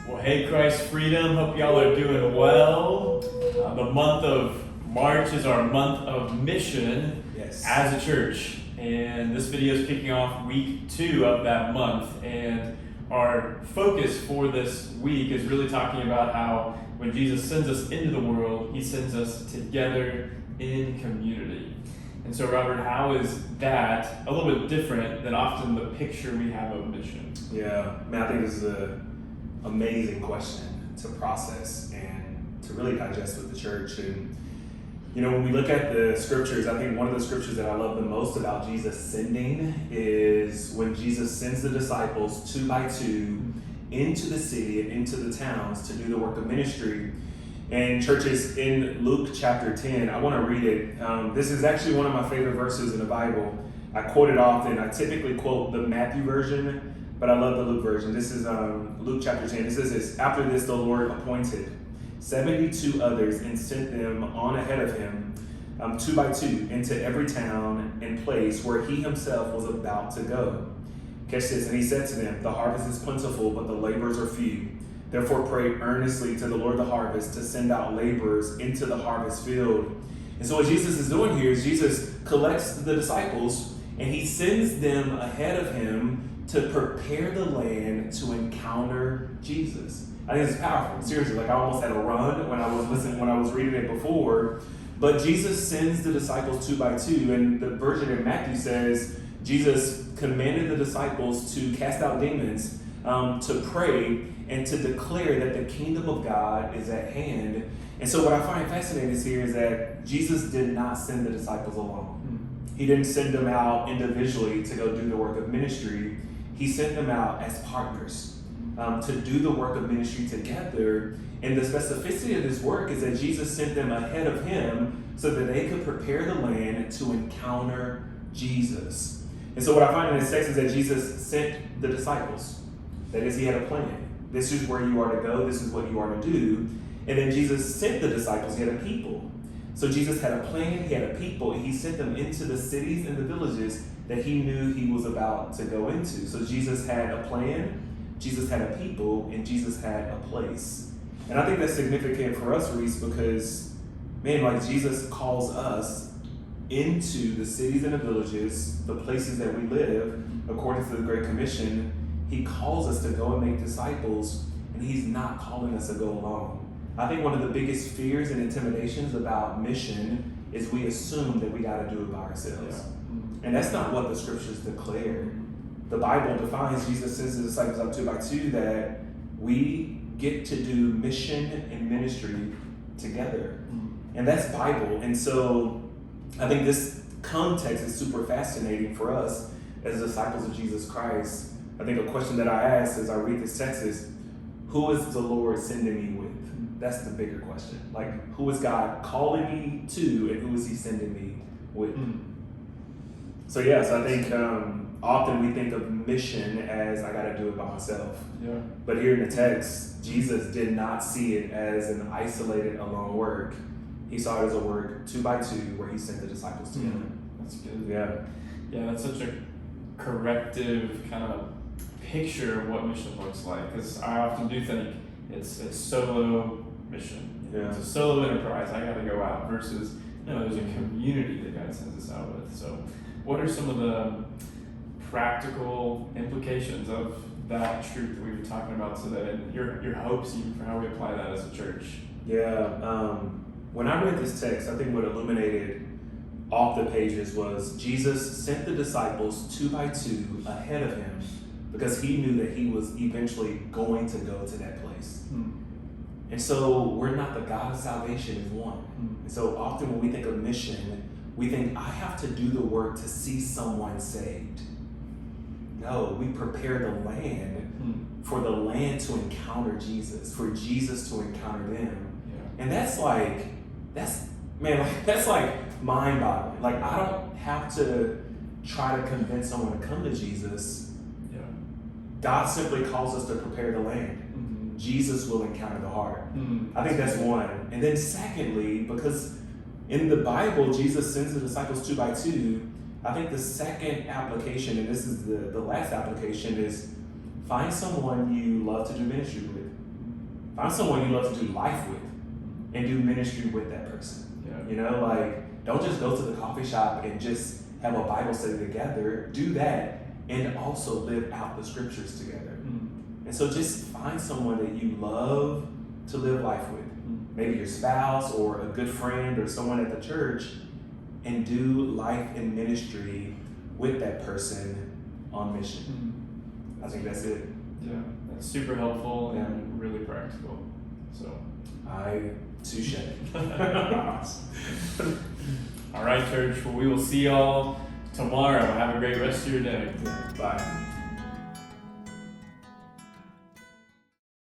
Well, hey, Christ Freedom. Hope y'all are doing well. The month of March is our month of mission as a church. And this video is kicking off week 2 of that month. And our focus for this week is really talking about how when Jesus sends us into the world, he sends us together in community. And so, Robert, how is that a little bit different than often the picture we have of mission? Yeah, man, I think this is an amazing question to process and to really digest with the church. And, you know, when we look at the scriptures, I think one of the scriptures that I love the most about Jesus sending is when Jesus sends the disciples 2 by 2 into the city and into the towns to do the work of ministry. And churches, in Luke chapter 10, I want to read it. This is actually one of my favorite verses in the Bible. I quote it often. I typically quote the Matthew version, but I love the Luke version. This is Luke chapter 10. It says this: "After this, the Lord appointed 72 others and sent them on ahead of him, 2 by 2, into every town and place where he himself was about to go. Catch this. "And he said to them, the harvest is plentiful, but the laborers are few. Therefore pray earnestly to the Lord of the harvest to send out laborers into the harvest field." And so what Jesus is doing here is Jesus collects the disciples and he sends them ahead of him to prepare the land to encounter Jesus. I think it's powerful. Seriously, like I almost had a run when I was reading it before. But Jesus sends the disciples 2 by 2, and the version in Matthew says Jesus commanded the disciples to cast out demons, to pray, and to declare that the kingdom of God is at hand. And so what I find fascinating here is that Jesus did not send the disciples alone. He didn't send them out individually to go do the work of ministry. He sent them out as partners to do the work of ministry together. And the specificity of this work is that Jesus sent them ahead of him so that they could prepare the land to encounter Jesus. And so what I find in this text is that Jesus sent the disciples. That is, he had a plan. This is where you are to go. This is what you are to do. And then Jesus sent the disciples. He had a people. So Jesus had a plan. He had a people. And he sent them into the cities and the villages that he knew he was about to go into. So Jesus had a plan. Jesus had a people. And Jesus had a place. And I think that's significant for us, Reese, because, man, like Jesus calls us into the cities and the villages, the places that we live, according to the Great Commission. He calls us to go and make disciples, and he's not calling us to go alone. I think one of the biggest fears and intimidations about mission is we assume that we got to do it by ourselves. And that's not what the scriptures declare. The Bible defines, Jesus sends the disciples up 2 by 2, that we get to do mission and ministry together. And that's Bible. And so I think this context is super fascinating for us as disciples of Jesus Christ. I think a question that I ask as I read this text is, who is the Lord sending me with? That's the bigger question. Like, who is God calling me to, and who is he sending me with? So yes, I think often we think of mission as I got to do it by myself. Yeah. But here in the text, Jesus did not see it as an isolated, alone work. He saw it as a work 2 by 2 where he sent the disciples together. That's good. Yeah. Yeah, that's such a corrective kind of picture of what mission looks like, because I often do think it's solo mission. Yeah. It's a solo enterprise. I got to go out versus there's a community that God sends us out with. So, what are some of the practical implications of that truth that we've been talking about today, and your hopes even for how we apply that as a church? Yeah. When I read this text, I think what illuminated off the pages was Jesus sent the disciples 2 by 2 ahead of him because he knew that he was eventually going to go to that place. And so we're not the God of salvation is one. And so often when we think of mission, we think, I have to do the work to see someone saved. No, we prepare the land for the land to encounter Jesus, for Jesus to encounter them. Yeah. And that's mind-boggling. Like, I don't have to try to convince someone to come to Jesus. Yeah. God simply calls us to prepare the land. Jesus will encounter the heart. I think that's one. And then secondly, because in the Bible, Jesus sends the disciples 2 by 2, I think the second application, and this is the last application, is find someone you love to do ministry with. Find someone you love to do life with and do ministry with that person. Yeah. You know, like, don't just go to the coffee shop and just have a Bible study together. Do that and also live out the scriptures together. And so just find someone that you love to live life with. Maybe your spouse or a good friend or someone at the church, and do life and ministry with that person on mission. I think that's it. Yeah, that's super helpful and really practical. So, touche. All right, church. Well, we will see y'all tomorrow. Have a great rest of your day. Bye.